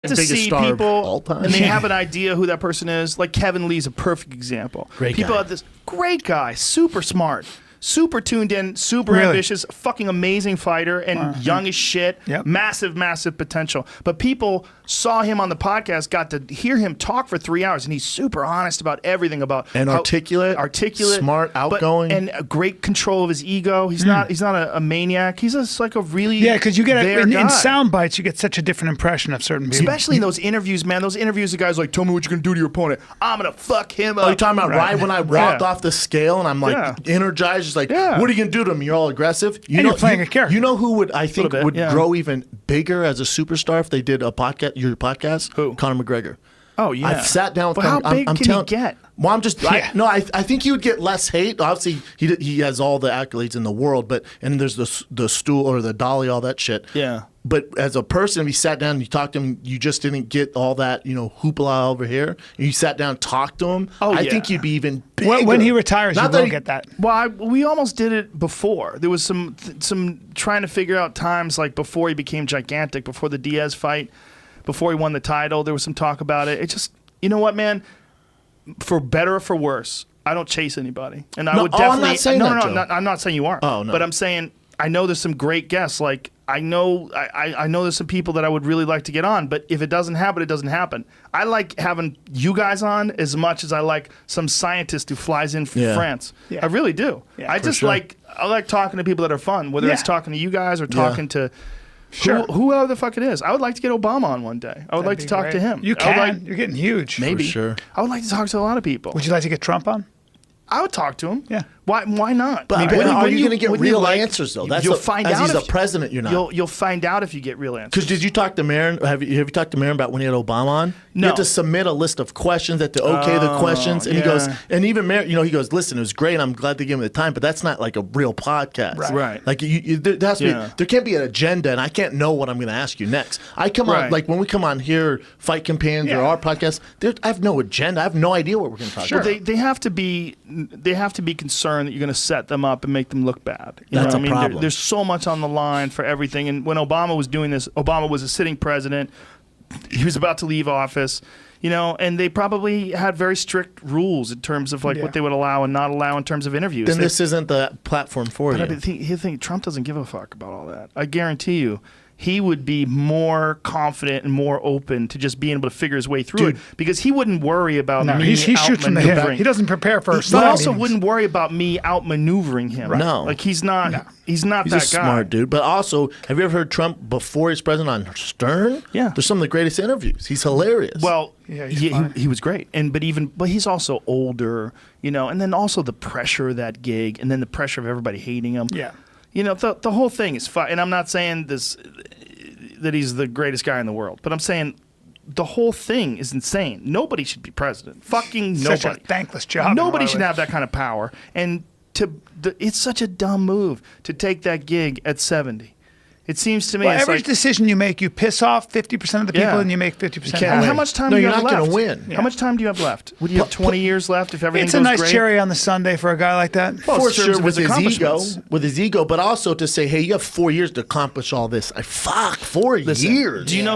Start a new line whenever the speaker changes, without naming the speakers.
to
biggest
see
star of
people
all time.
and they have an idea who that person is. Like Kevin Lee's a perfect example. People
guy.
have this great guy, super smart, super tuned in, super ambitious, fucking amazing fighter, and young as shit. Massive potential. But people saw him on the podcast, got to hear him talk for 3 hours, and he's super honest about everything about
and articulate,
smart,
outgoing,
and a great control of his ego. He's not a maniac. He's just like a really
because you get in sound bites, you get such a different impression of certain people,
especially in those interviews, man. Those interviews, the guys like, tell me what you're gonna do to your opponent. I'm gonna fuck him up.
Oh, you're talking about right when I walked off the scale and I'm like energized, just like, what are you gonna do to him? You're all aggressive.
You're playing a character.
You know who would I think would grow even bigger as a superstar if they did a podcast? Your podcast?
Who?
Conor McGregor.
Oh yeah.
I've sat down with
How big can he get?
Well, I'm just I think he would get less hate. Obviously, he has all the accolades in the world, and there's the stool or the dolly, all that shit.
Yeah.
But as a person, if you sat down and you talked to him, you just didn't get all that, hoopla over here. And you sat down and talked to him. I think you'd be even bigger.
When he retires, you will get that.
Well, we almost did it before. There was some trying to figure out times like before he became gigantic, before the Diaz fight, before he won the title. There was some talk about it. It just, you know what, man? For better or for worse, I don't chase anybody, and I would definitely.
I'm not saying that, Joe.
I'm not saying you aren't.
Oh no.
But I'm saying I know there's some great guests. Like I know there's some people that I would really like to get on. But if it doesn't happen, it doesn't happen. I like having you guys on as much as I like some scientist who flies in from France. Yeah. I really do. Yeah, I just like talking to people that are fun, whether it's talking to you guys or talking to. Whoever the fuck it is. I would like to get Obama on one day. I would like to talk to him.
You can. You're getting huge.
Maybe.
For sure.
I would like to talk to a lot of people.
Would you like to get Trump on?
I would talk to him.
Yeah.
Why not?
But are you going to get real answers though?
You'll find out.
As he's a president, you're not.
You'll find out if you get real answers.
Because did you talk to Marin? Have you talked to Marin about when he had Obama on?
No.
You have to submit a list of questions that to the questions, and he goes, and even Marin, he goes, listen, it was great. I'm glad they gave me the time, but that's not like a real podcast,
right?
Like there has to be, there can't be an agenda, and I can't know what I'm going to ask you next. I come on like when we come on here, Fight Companions or our podcast, I have no agenda. I have no idea what we're going to talk about.
Well, they have to be concerned that you're going to set them up and make them look bad.
That's a problem.
There's so much on the line for everything. And when Obama was doing this, Obama was a sitting president. He was about to leave office, and they probably had very strict rules in terms of what they would allow and not allow in terms of interviews.
Then this isn't the platform for you.
I think Trump doesn't give a fuck about all that. I guarantee you. He would be more confident and more open to just being able to figure his way through it because he wouldn't worry about me
he shoots from the hip. He doesn't prepare for.
He also wouldn't worry about me outmaneuvering him.
Right. No,
like he's not. No. He's not
he's
that
a
guy.
Smart dude. But also, have you ever heard Trump before he's president on Stern?
Yeah,
there's some of the greatest interviews. He's hilarious.
Well, he was great, but he's also older, and then also the pressure of that gig, and then the pressure of everybody hating him.
Yeah,
the whole thing is fun. And I'm not saying this. That he's the greatest guy in the world. But I'm saying the whole thing is insane. Nobody should be president. Fucking nobody.
Such a thankless job.
Nobody should have that kind of power. And it's such a dumb move to take that gig at 70. It seems to me
every decision you make, you piss off 50% of the people and you make 50%
And how much time do you have left?
You're not going to win.
How much time do you have left? Would you have 20 years left if everything goes
great? It's a nice
great?
cherry on the sundae for a guy like that.
Well, for sure, with his ego, but also to say, hey, you have 4 years to accomplish all this. 4 years.
Do you know who